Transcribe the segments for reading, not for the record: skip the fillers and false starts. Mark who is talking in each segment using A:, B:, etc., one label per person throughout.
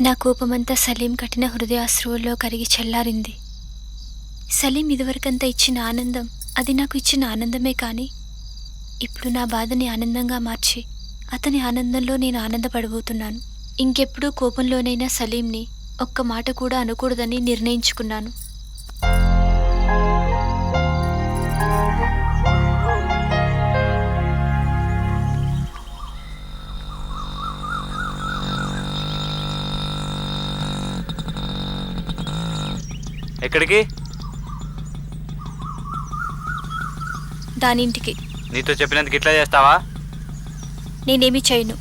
A: నా కోపమంతా సలీం కఠిన హృదయాశ్రువుల్లో కరిగి చల్లారింది. సలీం ఇదివరకంతా ఇచ్చిన ఆనందం అది నాకు ఇచ్చిన ఆనందమే కానీ ఇప్పుడు నా బాధని ఆనందంగా మార్చి అతని ఆనందంలో నేను ఆనందపడబోతున్నాను. ఇంకెప్పుడూ కోపంలోనైనా సలీంని ఒక్క మాట కూడా అనకూడదని నిర్ణయించుకున్నాను.
B: ఎక్కడికి?
A: దానింటికి.
B: నీతో చెప్పినందుకు ఇట్లా చేస్తావా?
A: నేనేమి చేయను.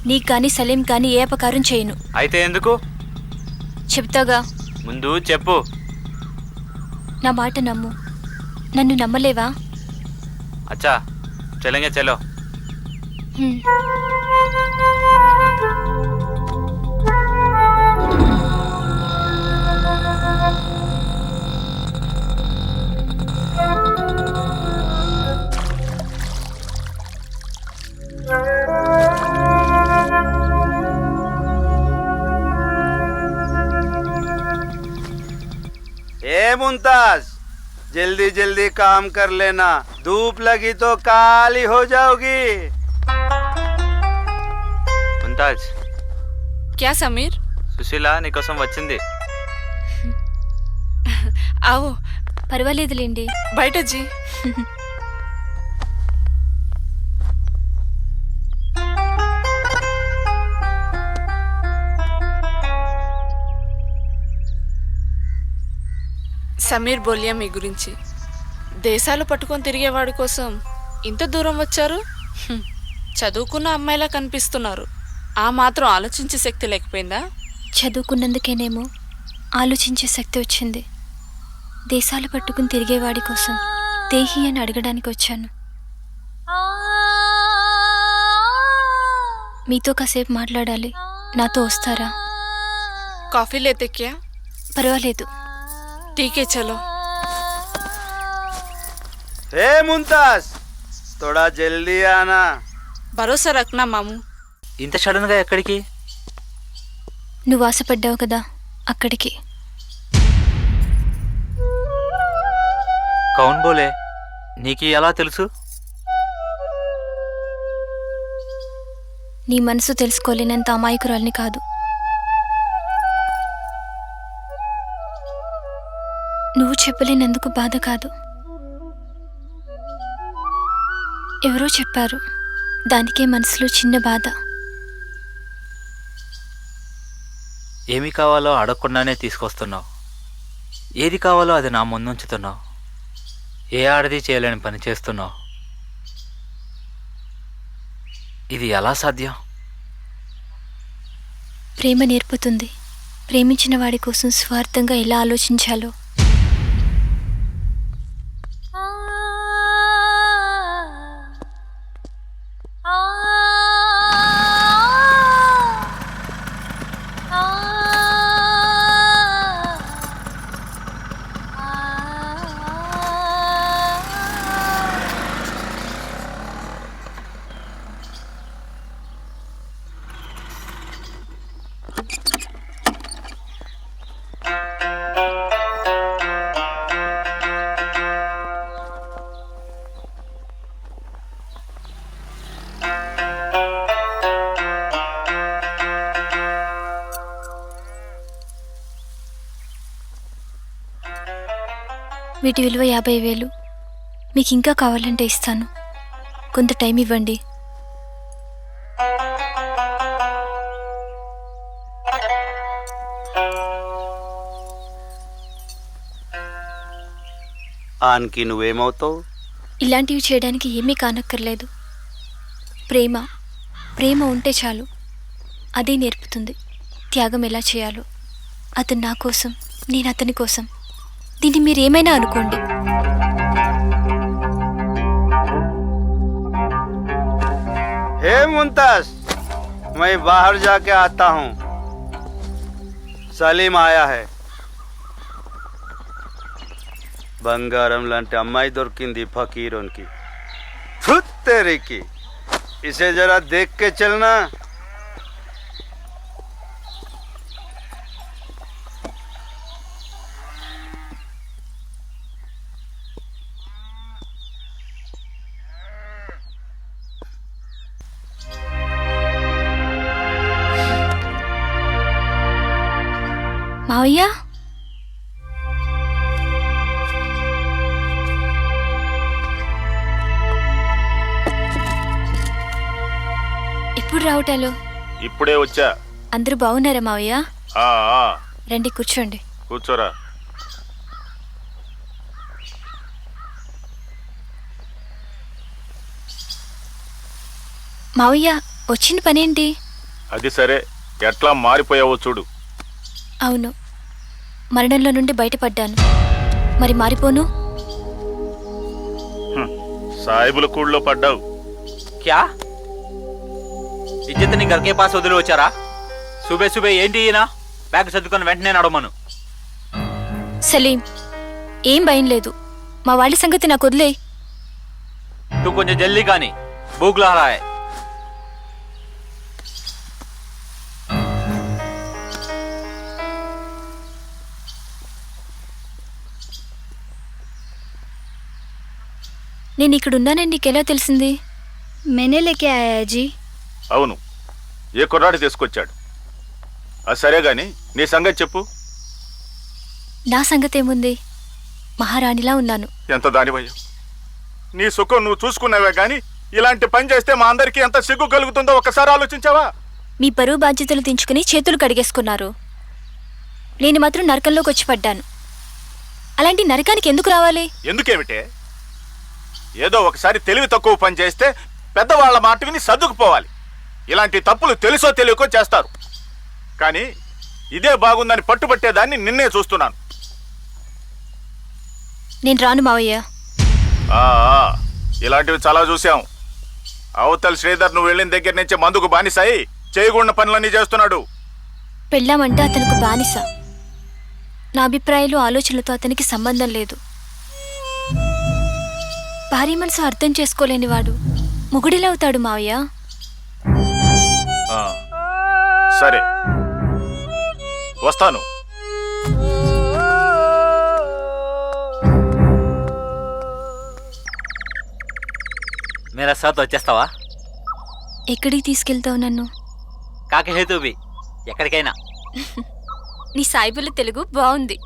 A: నీకు కానీ సలీం కానీ ఏ అపకారం చేయను.
B: అయితే ఎందుకు?
A: చెప్తాగా.
B: ముందు చెప్పు.
A: నా మాట నమ్ము. నన్ను నమ్మలేవా?
B: అచ్చా చలేంగే చలో.
C: मुमताज जल्दी जल्दी काम कर लेना, धूप लगी तो काली हो जाओगी।
B: मुमताज
D: क्या समीर?
B: సుశీల నీకోసం వచ్చింది.
D: आओ.
A: పర్వాలేదులేండి.
D: బయట జీ. సమీర్ బోలియా మీ గురించి. దేశాలు పట్టుకొని తిరిగేవాడి కోసం ఇంత దూరం వచ్చారు. చదువుకున్న అమ్మాయిలా కనిపిస్తున్నారు. ఆ మాత్రం ఆలోచించే శక్తి లేకపోయిందా?
A: చదువుకున్నందుకేనేమో ఆలోచించే శక్తి వచ్చింది. దేశాలు పట్టుకుని తిరిగేవాడి కోసం దేహి అని అడగడానికి వచ్చాను. మీతో కాసేపు మాట్లాడాలి. నాతో వస్తారా?
D: కాఫీ లేతే క్యా?
A: పర్వాలేదు.
D: ठीक है चलो.
C: हे मुमताज थोड़ा जल्दी आना.
D: భరోసా రఖనా మాము.
B: ఇంత సడన్ గా ఎక్కడికి?
A: నువ్వు ఆశపడ్డావు కదా, అక్కడికి.
B: కౌన్ బోలే? నీకు ఎలా తెలుసు?
A: నీ మనసు తెలుసుకోలేనంత అమాయకురాల్ని కాదు. నువ్వు చెప్పలేనందుకు బాధ కాదు. ఎవరో చెప్పారు, దానికే మనసులో చిన్న బాధ.
B: ఏమి కావాలో అడగకుండానే తీసుకొస్తున్నావు. ఏది కావాలో అది నా ముందుంచుతున్నావు. ఏ ఆడది చేయలేని పని చేస్తున్నావు. ఇది ఎలా సాధ్యం?
A: ప్రేమ నేర్పుతుంది ప్రేమించిన వాడి కోసం స్వార్థంగా ఎలా ఆలోచించాలో. వీటి విలువ 50,000. మీకు ఇంకా కావాలంటే ఇస్తాను. కొంత టైం ఇవ్వండి.
C: ఆన్కి నువ్వేమవుతావు?
A: ఇలాంటివి చేయడానికి ఏమీ కానక్కర్లేదు. ప్రేమ ప్రేమ ఉంటే చాలు. అదే నేర్పుతుంది త్యాగం ఎలా చేయాలో. అతను నా కోసం, నేను అతని కోసం. దీన్ని మీరేమైనా అనుకోండి.
C: हे मुमताज मैं बाहर जाके आता हूँ. सलीम आया है. బంగారం లాంటి అమ్మాయి దొరికింది ఫకీరోన్కి. తెరికి इसे जरा देख के चलना.
A: మావయ్య ఎప్పుడు రావటాలు?
E: ఇప్పుడే వచ్చా.
A: అందరూ బాగున్నారా మావయ్య?
E: ఆ, ఆ,
A: రండి కూర్చోండి.
E: కూర్చోరా.
A: మావయ్య వచ్చిన పనేంటి?
E: అది సరే, ఎట్లా మారిపోయావో చూడు.
A: అవును, మరణంలో నుండి బయటపడ్డాను. మరి మారిపోను?
E: సాయిబుల కూళ్ళలో పడ్డావు.
B: క్యా ఇజ్జత్ నీ గర్కే పాస్ వదిలి వచ్చారా? సుబే సుబే ఏంటి ఈయన? బ్యాగ్ సర్దుకొని వెంటనే నడవమను.
A: సలీం, ఏం భయం లేదు. మా వాళ్ళ సంగతి నాకు వదిలేయ్.
B: తూ కొంచెం జల్దీ కానీ భూక్ లా రహా హై.
A: నేను ఇక్కడున్నానని నీకెలా తెలిసింది? మేనే లేకే ఆయాజీ.
E: అవును, ఏ కుర్రాడు తీసుకొచ్చాడు? అది సరే గాని నీ సంగతి చెప్పు.
A: నా సంగతి ఏముంది? మహారాణిలా ఉన్నాను.
E: ఎంత దానివయ్యా, నీ సుఖం నువ్వు చూసుకున్నావే గాని ఇలాంటి పని చేస్తే మా అందరికీ ఎంత సిగ్గు కలుగుతుందో ఒకసారి ఆలోచించావా?
A: మీ పరువు బాధ్యతలు దించుకుని చేతులు కడిగేసుకున్నారు. నేను మాత్రం నరకంలోకి వచ్చి పడ్డాను. అలాంటి నరకానికి ఎందుకు రావాలి?
E: ఎందుకేమిటే? ఏదో ఒకసారి తెలివి తక్కువ పని చేస్తే పెద్దవాళ్ల మాట విని సర్దుకుపోవాలి. ఇలాంటి తప్పులు తెలుసో తెలియకో చేస్తారు. కానీ ఇదే బాగుందని పట్టుబట్టేదాన్ని నిన్నే చూస్తున్నాను.
A: నేను రాను మావయ్య.
E: ఆ, ఇలాంటివి చాలా చూసాం. అవతల శ్రీధర్ నువ్వు వెళ్ళిన దగ్గర నుంచి మందుకు బానిసాయి చేయకూడని పనులన్నీ చేస్తున్నాడు.
A: పెళ్ళామంటే అతనికి బానిస. నా అభిప్రాయాలు ఆలోచనలతో అతనికి సంబంధం లేదు. భారీ మనసు అర్థం చేసుకోలేనివాడు మొగుడిలా అవుతాడు మావయ్య.
E: ఆ, సరే వస్తాను.
B: మేరా సాత్ వచ్చేస్తావా?
A: ఎక్కడికి తీసుకెళ్తావు నన్ను?
B: కాకి హేతుబి ఎక్కడికైనా.
A: నీ సాయిబుల తెలుగు బాగుంది.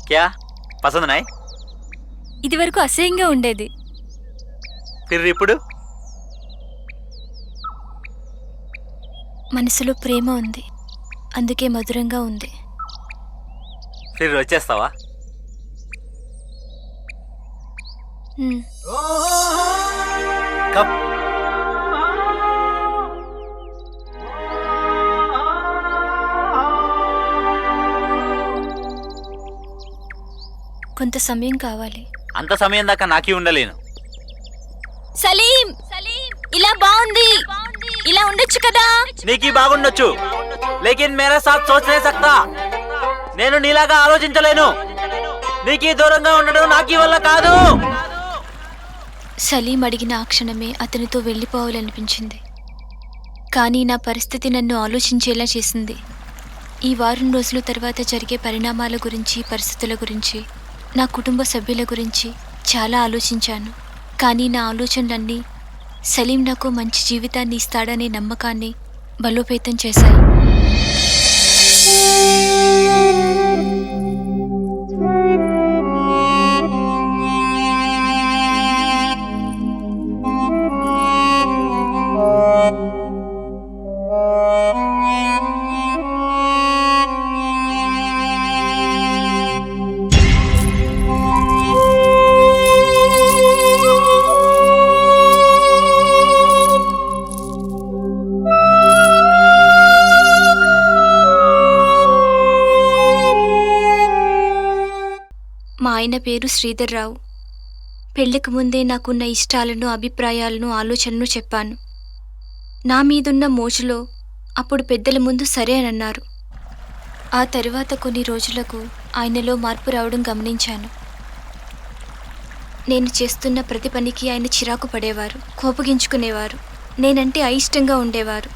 B: క్యా పసంద్ నాయ్?
A: ఇదివరకు అసహ్యంగా ఉండేది.
B: ఫిర్ ఇప్పుడు
A: మనసులో ప్రేమ ఉంది, అందుకే మధురంగా ఉంది.
B: ఫిర్ వచ్చేస్తావా? కప్
A: కొంత సమయం కావాలి.
B: అంత సమయం దాకా నాకీ ఉండలేను.
A: సలీం, ఇలా బాగుంది, ఇలా ఉండొచ్చు కదా.
B: నీకీ బాగుండొచ్చు, లేకిన్ మేరా సాత్ సోచ్ నే సక్తా. నేను నీలాగా ఆలోచించలేను. నీకీ దూరంగా ఉండడం నాకీ వల్ల కాదు.
A: సలీం అడిగిన ఆ క్షణమే అతనితో వెళ్ళిపోవాలనిపించింది. కానీ నా పరిస్థితి నన్ను ఆలోచించేలా చేసింది. ఈ వారం రోజుల తర్వాత జరిగే పరిణామాల గురించి, పరిస్థితుల గురించి, నా కుటుంబ సభ్యుల గురించి చాలా ఆలోచించాను. కానీ నా ఆలోచనలన్నీ సలీం నాకు మంచి జీవితాన్ని ఇస్తాడనే నమ్మకాన్ని బలోపేతం చేశాయి. మా ఆయన పేరు శ్రీధర్ రావు. పెళ్లికి ముందే నాకున్న ఇష్టాలను, అభిప్రాయాలను, ఆలోచనను చెప్పాను. నా మీదున్న మోజులో అప్పుడు పెద్దల ముందు సరే అని అన్నారు. ఆ తరువాత కొన్ని రోజులకు ఆయనలో మార్పు రావడం గమనించాను. నేను చేస్తున్న ప్రతి పనికి ఆయన చిరాకు పడేవారు, కోపగించుకునేవారు, నేనంటే అయిష్టంగా ఉండేవారు.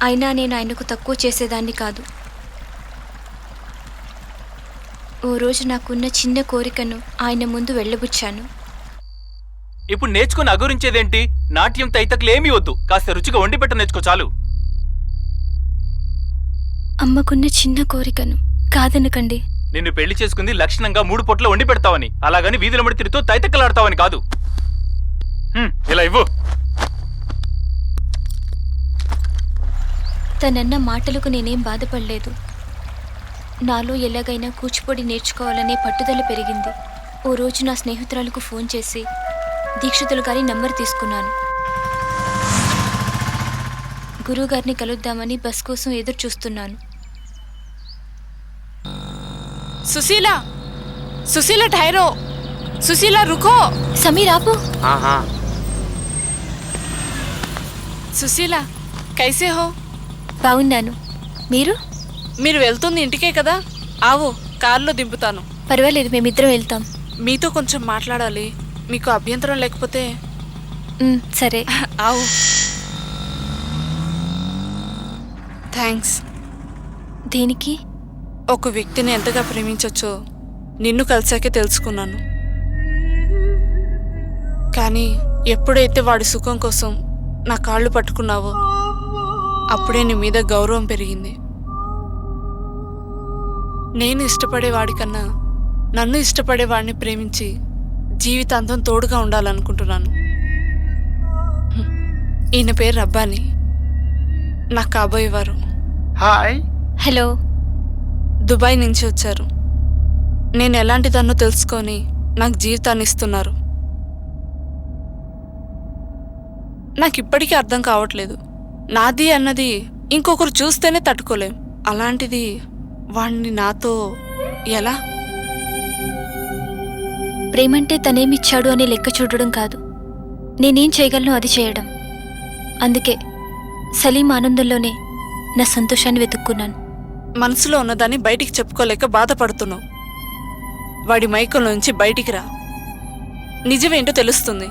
A: అయినా నేను ఆయనకు తక్కువ చేసేదాన్ని కాదు. ఓ రోజు నాకున్న చిన్న కోరికను ఆయన ముందు వెళ్ళబుచ్చాను.
F: ఇప్పుడు నేర్చుకుని అగురించేదేంటి? నాట్యం తైతకులేమీ వద్దు, కాస్త రుచిగా వండి పెట్ట నేర్చుకో చాలు.
A: అమ్మకున్న చిన్న కోరికను కాదనకండి.
F: నిన్ను పెళ్లి చేసుకుంది లక్షణంగా 3 పొట్ల వండి పెడతావని, అలాగని వీధుల మడి తిరుగుతూ తైతక్కలాడతావని కాదు. ఇలా ఇవ్వు.
A: తనన్న మాటలకు నేనేం బాధపడలేదు. నాలో ఎలాగైనా కూచిపూడి నేర్చుకోవాలనే పట్టుదల పెరిగింది. ఓ రోజు నా స్నేహితురాలకు ఫోన్ చేసి దీక్షితులు గారి నంబర్ తీసుకున్నాను. గురువుగారిని కలుద్దామని బస్ కోసం ఎదురు చూస్తున్నాను.
D: సుశీల, సుశీల ఠైరో, సుశీల రుకో.
A: సమీర్ ఆపు.
D: సుశీల కైసే హో?
A: బాగున్నాను.
D: మీరు వెళ్తుంది ఇంటికే కదా? ఆవు, కారులో దింపుతాను.
A: పర్వాలేదు, మేమిద్దరం వెళ్తాం.
D: మీతో కొంచెం మాట్లాడాలి. మీకు అభ్యంతరం లేకపోతే?
A: సరే.
D: ఆవు. థ్యాంక్స్.
A: దేనికి?
D: ఒక వ్యక్తిని ఎంతగా ప్రేమించొచ్చో నిన్ను కలిసాకే తెలుసుకున్నాను. కానీ ఎప్పుడైతే వాడి సుఖం కోసం నా కాళ్ళు పట్టుకున్నావో అప్పుడే నీ మీద గౌరవం పెరిగింది. నేను ఇష్టపడేవాడికన్నా నన్ను ఇష్టపడేవాడిని ప్రేమించి జీవితాంతం తోడుగా ఉండాలనుకుంటున్నాను. ఈయన పేరు రబ్బాని, నాకు కాబోయేవారు.
C: హాయ్.
A: హలో.
D: దుబాయ్ నుంచి వచ్చారు. నేను ఎలాంటిదన్నో తెలుసుకొని నాకు జీవితాన్ని ఇస్తున్నారు. నాకు ఇప్పటికీ అర్థం కావట్లేదు. నాది అన్నది ఇంకొకరు చూస్తేనే తట్టుకోలేం. అలాంటిది వాణ్ణి నాతో ఎలా?
A: ప్రేమంటే తనేమిచ్చాడు అని లెక్క చూడడం కాదు, నేనేం చేయగలను అది చేయడం. అందుకే సలీం ఆనందంలోనే నా సంతోషాన్ని వెతుక్కున్నాను.
D: మనసులో ఉన్నదాన్ని బయటికి చెప్పుకోలేక బాధపడుతున్నావు. వాడి మైకంలోంచి బయటికి రా, నిజమేంటో తెలుస్తుంది.